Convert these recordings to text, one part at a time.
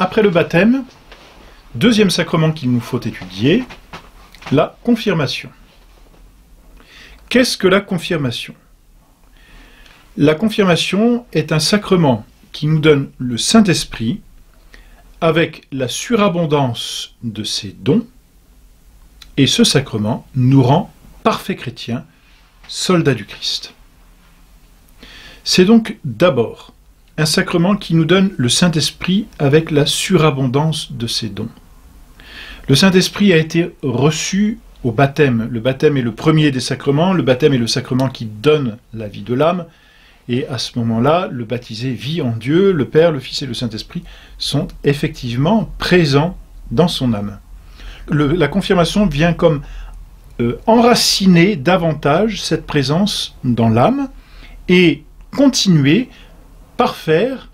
Après le baptême, deuxième sacrement qu'il nous faut étudier, la confirmation. Qu'est-ce que la confirmation? La confirmation est un sacrement qui nous donne le Saint-Esprit avec la surabondance de ses dons, et ce sacrement nous rend parfaits chrétiens, soldats du Christ. C'est donc d'abord un sacrement qui nous donne le Saint-Esprit avec la surabondance de ses dons. Le Saint-Esprit a été reçu au baptême. Le baptême est le premier des sacrements, le baptême est le sacrement qui donne la vie de l'âme, et à ce moment-là, le baptisé vit en Dieu, le Père, le Fils et le Saint-Esprit sont effectivement présents dans son âme. La confirmation vient comme enraciner davantage cette présence dans l'âme et continuer, parfaire,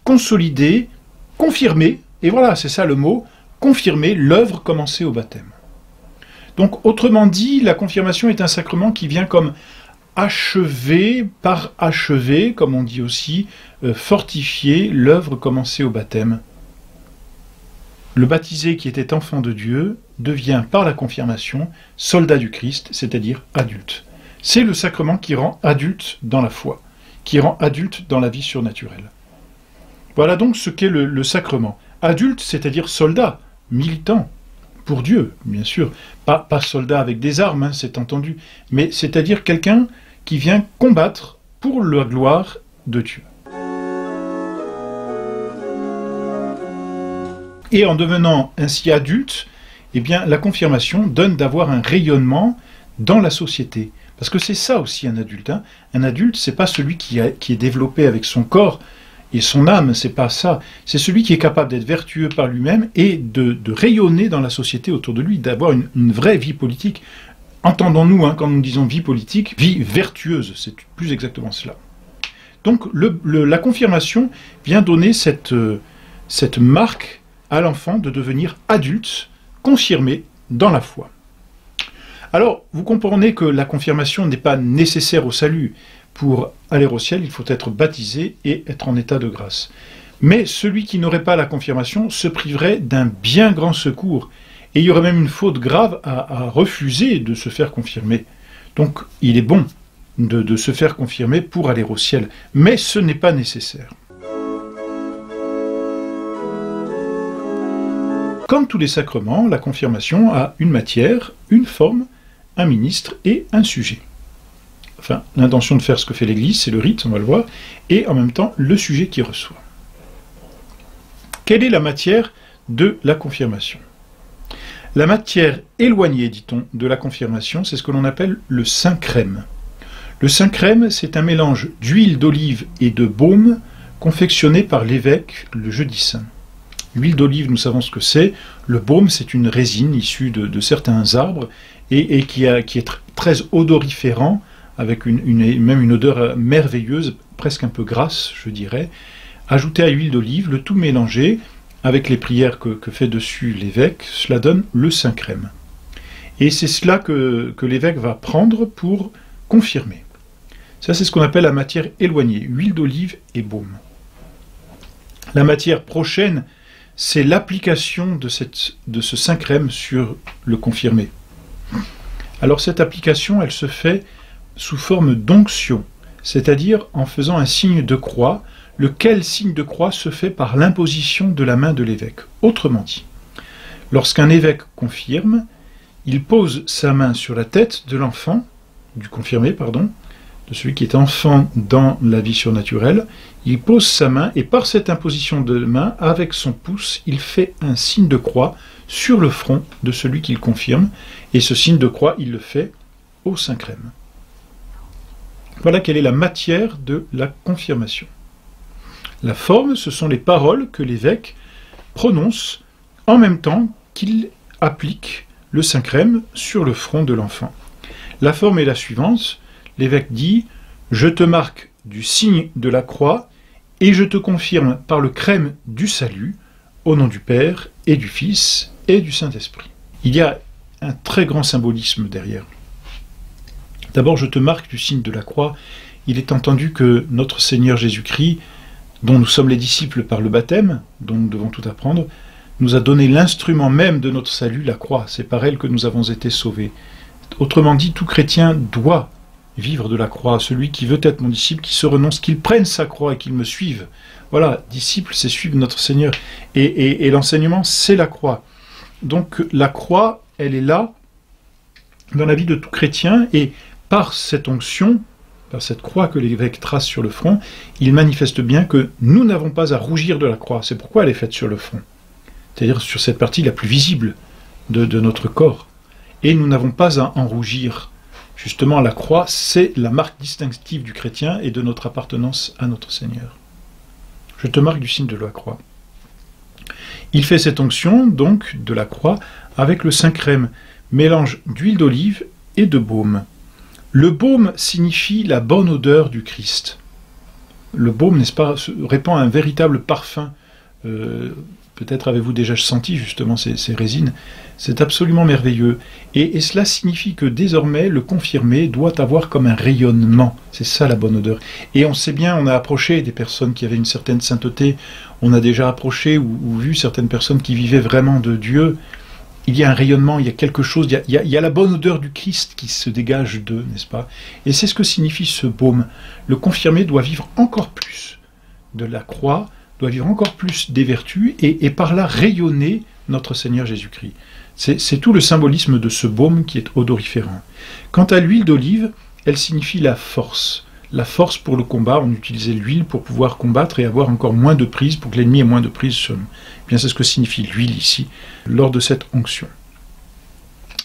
consolider, confirmer, et voilà, c'est ça le mot, confirmer l'œuvre commencée au baptême. Donc, autrement dit, la confirmation est un sacrement qui vient comme achever, par achever, comme on dit aussi, fortifier l'œuvre commencée au baptême. Le baptisé qui était enfant de Dieu devient par la confirmation soldat du Christ, c'est-à-dire adulte. C'est le sacrement qui rend adulte dans la foi, qui rend adulte dans la vie surnaturelle. Voilà donc ce qu'est le sacrement. Adulte, c'est-à-dire soldat, militant, pour Dieu, bien sûr. Pas soldat avec des armes, hein, c'est entendu, mais c'est-à-dire quelqu'un qui vient combattre pour la gloire de Dieu. Et en devenant ainsi adulte, eh bien, la confirmation donne d'avoir un rayonnement dans la société. Parce que c'est ça aussi un adulte. Hein. Un adulte, c'est pas celui qui est développé avec son corps et son âme, c'est pas ça. C'est celui qui est capable d'être vertueux par lui-même et de rayonner dans la société autour de lui, d'avoir une vraie vie politique. Entendons-nous, hein, quand nous disons vie politique, vie vertueuse, c'est plus exactement cela. Donc la confirmation vient donner cette marque à l'enfant de devenir adulte, confirmé dans la foi. Alors, vous comprenez que la confirmation n'est pas nécessaire au salut. Pour aller au ciel, il faut être baptisé et être en état de grâce. Mais celui qui n'aurait pas la confirmation se priverait d'un bien grand secours. Et il y aurait même une faute grave à refuser de se faire confirmer. Donc, il est bon de se faire confirmer pour aller au ciel. Mais ce n'est pas nécessaire. Comme tous les sacrements, la confirmation a une matière, une forme, un ministre et un sujet. Enfin, l'intention de faire ce que fait l'Église, c'est le rite, on va le voir, et en même temps, le sujet qui reçoit. Quelle est la matière de la confirmation? La matière éloignée, dit-on, de la confirmation, c'est ce que l'on appelle le Saint-Crème. Le Saint-Crème, c'est un mélange d'huile d'olive et de baume confectionné par l'évêque le jeudi saint. L'huile d'olive, nous savons ce que c'est. Le baume, c'est une résine issue de certains arbres et qui est très odoriférant, avec même une odeur merveilleuse, presque un peu grasse, je dirais. Ajouté à l'huile d'olive, le tout mélangé, avec les prières que fait dessus l'évêque, cela donne le Saint-Crème. Et c'est cela que l'évêque va prendre pour confirmer. Ça, c'est ce qu'on appelle la matière éloignée, huile d'olive et baume. La matière prochaine, c'est l'application de ce Saint-Crème sur le confirmé. Alors cette application, elle se fait sous forme d'onction, c'est-à-dire en faisant un signe de croix, lequel signe de croix se fait par l'imposition de la main de l'évêque. Autrement dit, lorsqu'un évêque confirme, il pose sa main sur la tête de l'enfant, du confirmé, pardon, de celui qui est enfant dans la vie surnaturelle, il pose sa main et par cette imposition de main, avec son pouce, il fait un signe de croix sur le front de celui qu'il confirme, et ce signe de croix, il le fait au Saint-Crème. Voilà quelle est la matière de la confirmation. La forme, ce sont les paroles que l'évêque prononce en même temps qu'il applique le Saint-Crème sur le front de l'enfant. La forme est la suivante. L'évêque dit « Je te marque du signe de la croix et je te confirme par le crème du salut, au nom du Père et du Fils et du Saint-Esprit. » Il y a un très grand symbolisme derrière. D'abord, je te marque du signe de la croix. Il est entendu que notre Seigneur Jésus-Christ, dont nous sommes les disciples par le baptême, dont nous devons tout apprendre, nous a donné l'instrument même de notre salut, la croix. C'est par elle que nous avons été sauvés. Autrement dit, tout chrétien doit vivre de la croix. Celui qui veut être mon disciple, qui se renonce, qu'il prenne sa croix et qu'il me suive. Voilà, disciple, c'est suivre notre Seigneur. Et l'enseignement, c'est la croix. Donc la croix, elle est là, dans la vie de tout chrétien, et par cette onction, par cette croix que l'évêque trace sur le front, il manifeste bien que nous n'avons pas à rougir de la croix. C'est pourquoi elle est faite sur le front. C'est-à-dire sur cette partie la plus visible de notre corps. Et nous n'avons pas à en rougir. Justement, la croix, c'est la marque distinctive du chrétien et de notre appartenance à notre Seigneur. Je te marque du signe de la croix. Il fait cette onction, donc, de la croix, avec le Saint-Crème, mélange d'huile d'olive et de baume. Le baume signifie la bonne odeur du Christ. Le baume, n'est-ce pas, répand un véritable parfum. Peut-être avez-vous déjà senti justement ces résines. C'est absolument merveilleux. Et cela signifie que désormais, le confirmé doit avoir comme un rayonnement. C'est ça la bonne odeur. Et on sait bien, on a approché des personnes qui avaient une certaine sainteté. On a déjà approché ou vu certaines personnes qui vivaient vraiment de Dieu. Il y a un rayonnement, il y a quelque chose, il y a la bonne odeur du Christ qui se dégage d'eux, n'est-ce pas? Et c'est ce que signifie ce baume. Le confirmé doit vivre encore plus de la croix, doit vivre encore plus des vertus, et par là rayonner notre Seigneur Jésus-Christ. C'est tout le symbolisme de ce baume qui est odoriférant. Quant à l'huile d'olive, elle signifie la force. La force pour le combat, on utilisait l'huile pour pouvoir combattre et avoir encore moins de prise, pour que l'ennemi ait moins de prise sur nous. Eh bien, c'est ce que signifie l'huile ici, lors de cette onction.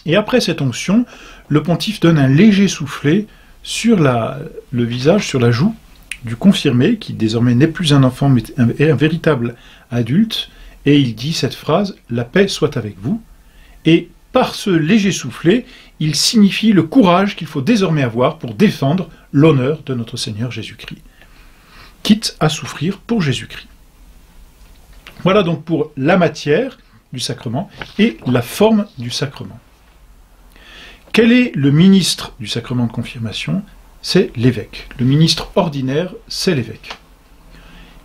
Et après cette onction, le pontife donne un léger soufflet sur le visage, sur la joue du confirmé, qui désormais n'est plus un enfant, mais est un véritable adulte, et il dit cette phrase « La paix soit avec vous ». Et par ce léger soufflet, il signifie le courage qu'il faut désormais avoir pour défendre l'honneur de notre Seigneur Jésus-Christ, quitte à souffrir pour Jésus-Christ. Voilà donc pour la matière du sacrement et la forme du sacrement. Quel est le ministre du sacrement de confirmation? C'est l'évêque. Le ministre ordinaire, c'est l'évêque.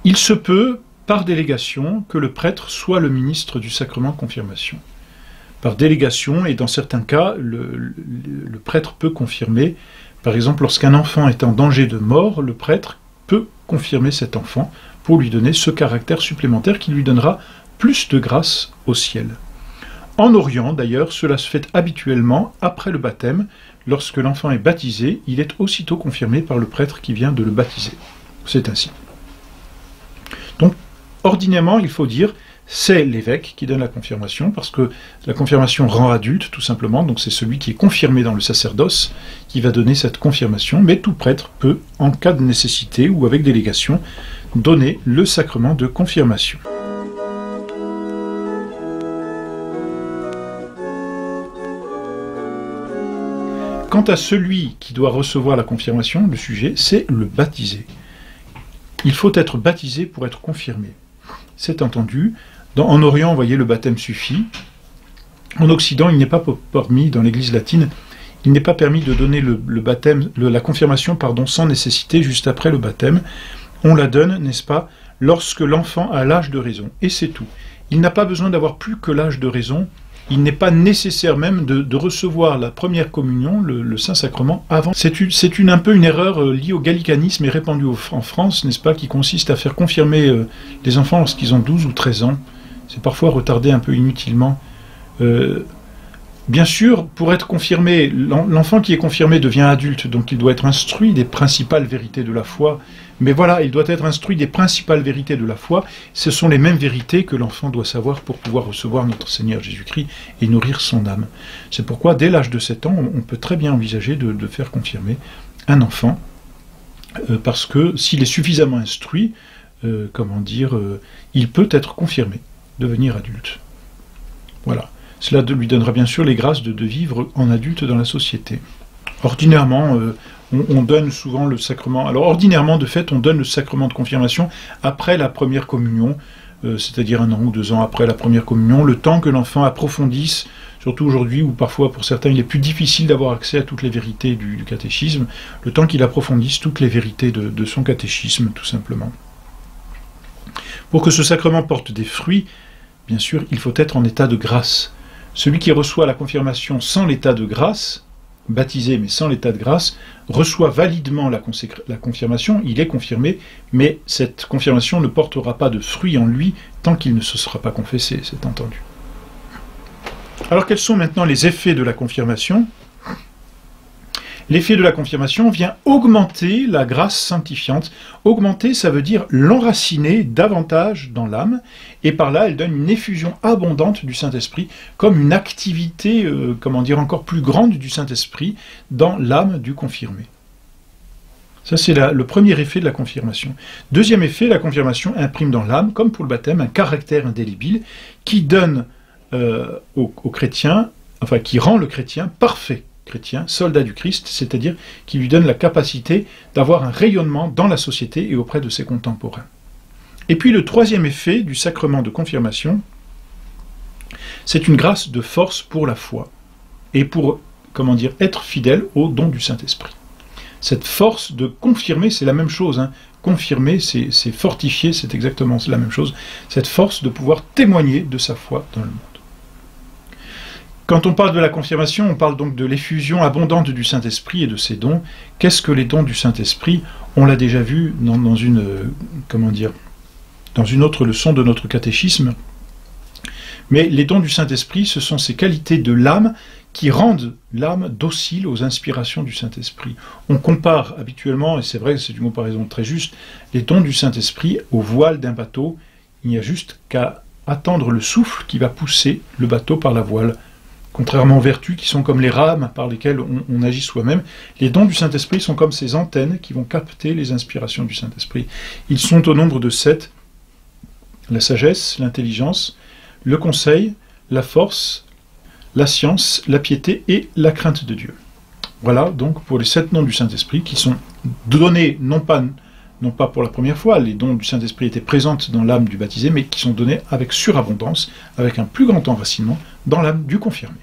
Il se peut, par délégation, que le prêtre soit le ministre du sacrement de confirmation. Par délégation, et dans certains cas, le prêtre peut confirmer. Par exemple, lorsqu'un enfant est en danger de mort, le prêtre peut confirmer cet enfant pour lui donner ce caractère supplémentaire qui lui donnera plus de grâce au ciel. En Orient, d'ailleurs, cela se fait habituellement après le baptême. Lorsque l'enfant est baptisé, il est aussitôt confirmé par le prêtre qui vient de le baptiser. C'est ainsi. Donc, ordinairement, il faut dire, c'est l'évêque qui donne la confirmation, parce que la confirmation rend adulte, tout simplement, donc c'est celui qui est confirmé dans le sacerdoce qui va donner cette confirmation, mais tout prêtre peut, en cas de nécessité ou avec délégation, donner le sacrement de confirmation. Quant à celui qui doit recevoir la confirmation, le sujet, c'est le baptisé. Il faut être baptisé pour être confirmé. C'est entendu. En Orient, vous voyez, le baptême suffit. En Occident, il n'est pas permis, dans l'Église latine, il n'est pas permis de donner la confirmation sans nécessité juste après le baptême. On la donne, n'est-ce pas, lorsque l'enfant a l'âge de raison. Et c'est tout. Il n'a pas besoin d'avoir plus que l'âge de raison. Il n'est pas nécessaire même de recevoir la première communion, le Saint-Sacrement, avant. C'est un peu une erreur liée au gallicanisme et répandue en France, n'est-ce pas, qui consiste à faire confirmer les enfants lorsqu'ils ont 12 ou 13 ans. C'est parfois retardé un peu inutilement. Bien sûr, pour être confirmé, l'enfant qui est confirmé devient adulte, donc il doit être instruit des principales vérités de la foi. Mais voilà, il doit être instruit des principales vérités de la foi. Ce sont les mêmes vérités que l'enfant doit savoir pour pouvoir recevoir notre Seigneur Jésus-Christ et nourrir son âme. C'est pourquoi, dès l'âge de 7 ans, on peut très bien envisager de faire confirmer un enfant, parce que s'il est suffisamment instruit, il peut être confirmé, devenir adulte. Voilà. Cela lui donnera bien sûr les grâces de vivre en adulte dans la société. Ordinairement, on donne souvent le sacrement. Alors ordinairement, de fait, on donne le sacrement de confirmation après la première communion, c'est-à-dire 1 an ou 2 ans après la première communion, le temps que l'enfant approfondisse, surtout aujourd'hui où parfois pour certains il est plus difficile d'avoir accès à toutes les vérités du catéchisme, le temps qu'il approfondisse toutes les vérités de son catéchisme, tout simplement. Pour que ce sacrement porte des fruits, bien sûr, il faut être en état de grâce. Celui qui reçoit la confirmation sans l'état de grâce, baptisé mais sans l'état de grâce, reçoit validement la confirmation, il est confirmé, mais cette confirmation ne portera pas de fruits en lui tant qu'il ne se sera pas confessé, c'est entendu. Alors quels sont maintenant les effets de la confirmation ? L'effet de la confirmation vient augmenter la grâce sanctifiante. Augmenter, ça veut dire l'enraciner davantage dans l'âme, et par là, elle donne une effusion abondante du Saint-Esprit, comme une activité, encore plus grande du Saint-Esprit dans l'âme du confirmé. Ça, c'est le premier effet de la confirmation. Deuxième effet, la confirmation imprime dans l'âme, comme pour le baptême, un caractère indélébile qui donne au chrétien, qui rend le chrétien parfait. Chrétien, soldat du Christ, c'est-à-dire qui lui donne la capacité d'avoir un rayonnement dans la société et auprès de ses contemporains. Et puis le troisième effet du sacrement de confirmation, c'est une grâce de force pour la foi et pour, être fidèle au don du Saint-Esprit. Cette force de confirmer, c'est la même chose, hein. Confirmer, c'est fortifier, c'est exactement la même chose. Cette force de pouvoir témoigner de sa foi dans le monde. Quand on parle de la confirmation, on parle donc de l'effusion abondante du Saint-Esprit et de ses dons. Qu'est-ce que les dons du Saint-Esprit? On l'a déjà vu dans une autre leçon de notre catéchisme. Mais les dons du Saint-Esprit, ce sont ces qualités de l'âme qui rendent l'âme docile aux inspirations du Saint-Esprit. On compare habituellement, et c'est vrai que c'est une comparaison très juste, les dons du Saint-Esprit au voile d'un bateau. Il n'y a juste qu'à attendre le souffle qui va pousser le bateau par la voile. Contrairement aux vertus qui sont comme les rames par lesquelles on agit soi-même, les dons du Saint-Esprit sont comme ces antennes qui vont capter les inspirations du Saint-Esprit. Ils sont au nombre de 7. La sagesse, l'intelligence, le conseil, la force, la science, la piété et la crainte de Dieu. Voilà donc pour les 7 dons du Saint-Esprit qui sont donnés non pas pour la première fois, les dons du Saint-Esprit étaient présents dans l'âme du baptisé, mais qui sont donnés avec surabondance, avec un plus grand enracinement dans l'âme du confirmé.